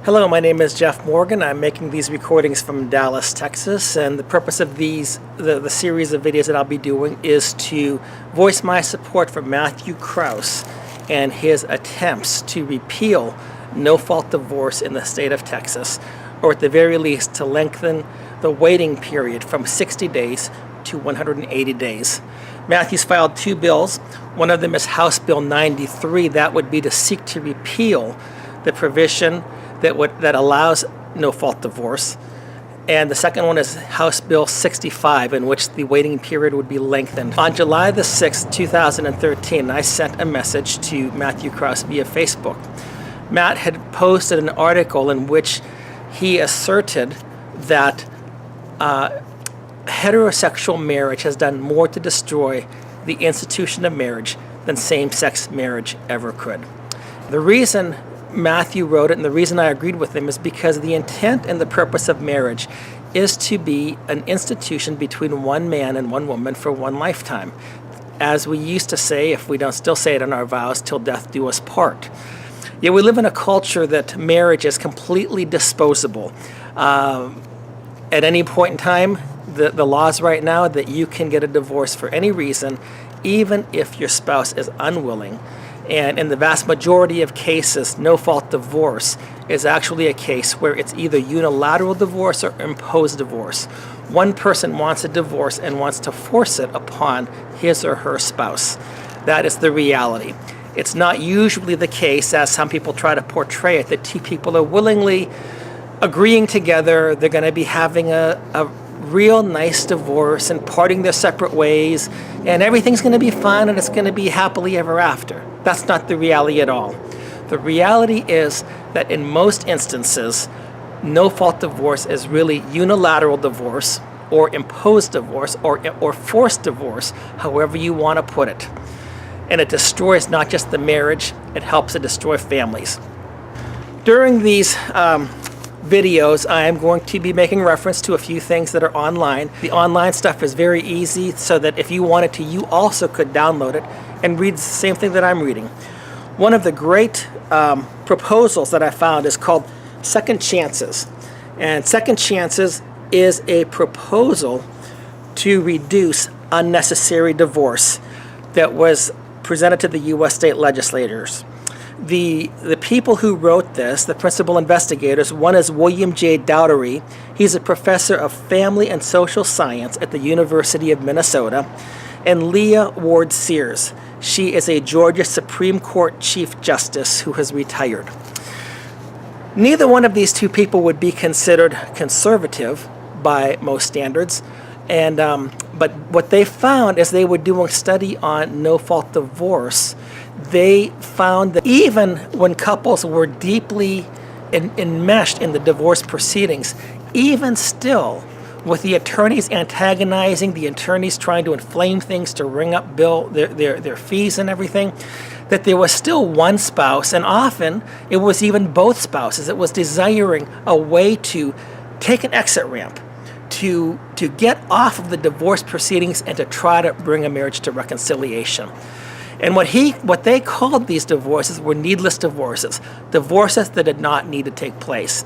Hello, my name is Jeff Morgan. I'm making these recordings from Dallas, Texas, and the purpose of these, the series of videos that I'll be doing is to voice my support for Matthew Krause and his attempts to repeal no-fault divorce in the state of Texas, or at the very least to lengthen the waiting period from 60 days to 180 days. Matthew's filed two bills. One of them is House Bill 93. That would be to seek to repeal the provision that allows no-fault divorce. And the second one is House Bill 65, in which the waiting period would be lengthened. On July the 6th, 2013, I sent a message to Matthew Krause via Facebook. Matt had posted an article in which he asserted that heterosexual marriage has done more to destroy the institution of marriage than same-sex marriage ever could. The reason Matthew wrote it, and the reason I agreed with him, is because the intent and the purpose of marriage is to be an institution between one man and one woman for one lifetime. As we used to say, if we don't still say it in our vows, till death do us part. Yet we live in a culture that marriage is completely disposable. At any point in time, the laws right now that you can get a divorce for any reason, even if your spouse is unwilling. And in the vast majority of cases, no-fault divorce is actually a case where it's either unilateral divorce or imposed divorce. One person wants a divorce and wants to force it upon his or her spouse. That is the reality. It's not usually the case, as some people try to portray it, that two people are willingly agreeing together, they're going to be having a real nice divorce and parting their separate ways, and everything's going to be fun and it's going to be happily ever after. That's not the reality at all. The reality is that in most instances, no-fault divorce is really unilateral divorce or imposed divorce or forced divorce, however you want to put it. And it destroys not just the marriage, it helps to destroy families. During these videos, I am going to be making reference to a few things that are online. The online stuff is very easy, so that if you wanted to, you also could download it and read the same thing that I'm reading. One of the great proposals that I found is called Second Chances. And Second Chances is a proposal to reduce unnecessary divorce that was presented to the U.S. state legislators. The people who wrote this, the principal investigators, one is William J. Doherty. He's a professor of family and social science at the University of Minnesota. And Leah Ward Sears. She is a Georgia Supreme Court Chief Justice who has retired. Neither one of these two people would be considered conservative by most standards. And but what they found as they were doing a study on no-fault divorce, they found that even when couples were deeply enmeshed in the divorce proceedings, even still, with the attorneys antagonizing, the attorneys trying to inflame things to ring up their fees and everything, that there was still one spouse, and often it was even both spouses, that was desiring a way to take an exit ramp, to get off of the divorce proceedings and to try to bring a marriage to reconciliation. And what they called these divorces were needless divorces, divorces that did not need to take place.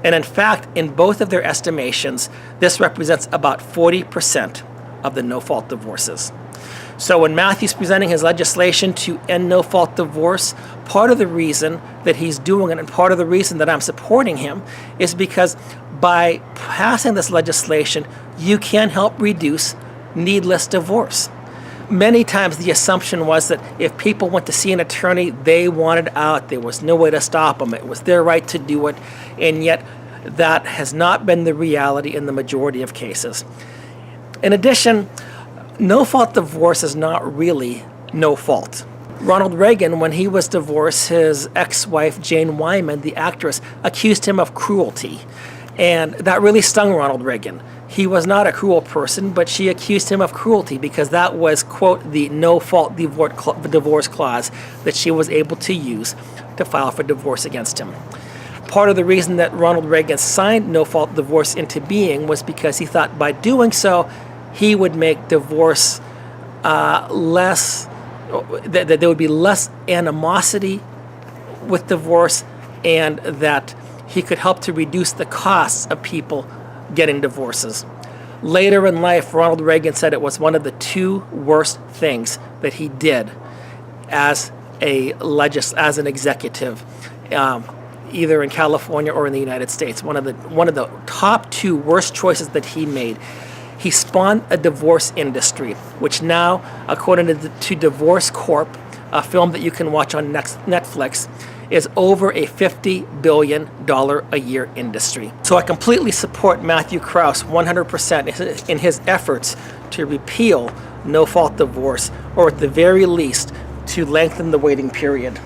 And in fact, in both of their estimations, this represents about 40% of the no-fault divorces. So when Matthew's presenting his legislation to end no-fault divorce, part of the reason that he's doing it and part of the reason that I'm supporting him is because by passing this legislation, you can help reduce needless divorce. Many times the assumption was that if people went to see an attorney, they wanted out. There was no way to stop them. It was their right to do it. And yet that has not been the reality in the majority of cases. In addition, no-fault divorce is not really no fault. Ronald Reagan, when he was divorced, his ex-wife, Jane Wyman, the actress, accused him of cruelty. And that really stung Ronald Reagan. He was not a cruel person, but she accused him of cruelty because that was, quote, the no-fault divorce clause that she was able to use to file for divorce against him. Part of the reason that Ronald Reagan signed no-fault divorce into being was because he thought by doing so, he would make divorce less, that there would be less animosity with divorce, and that he could help to reduce the costs of people getting divorces. Later in life, Ronald Reagan said it was one of the 2 worst things that he did as an executive, either in California or in the United States. One of the top 2 worst choices that he made. He spawned a divorce industry, which now, according to Divorce Corp, a film that you can watch on Netflix, is over a $50 billion a year industry. So I completely support Matthew Krause 100% in his efforts to repeal no-fault divorce, or at the very least, to lengthen the waiting period.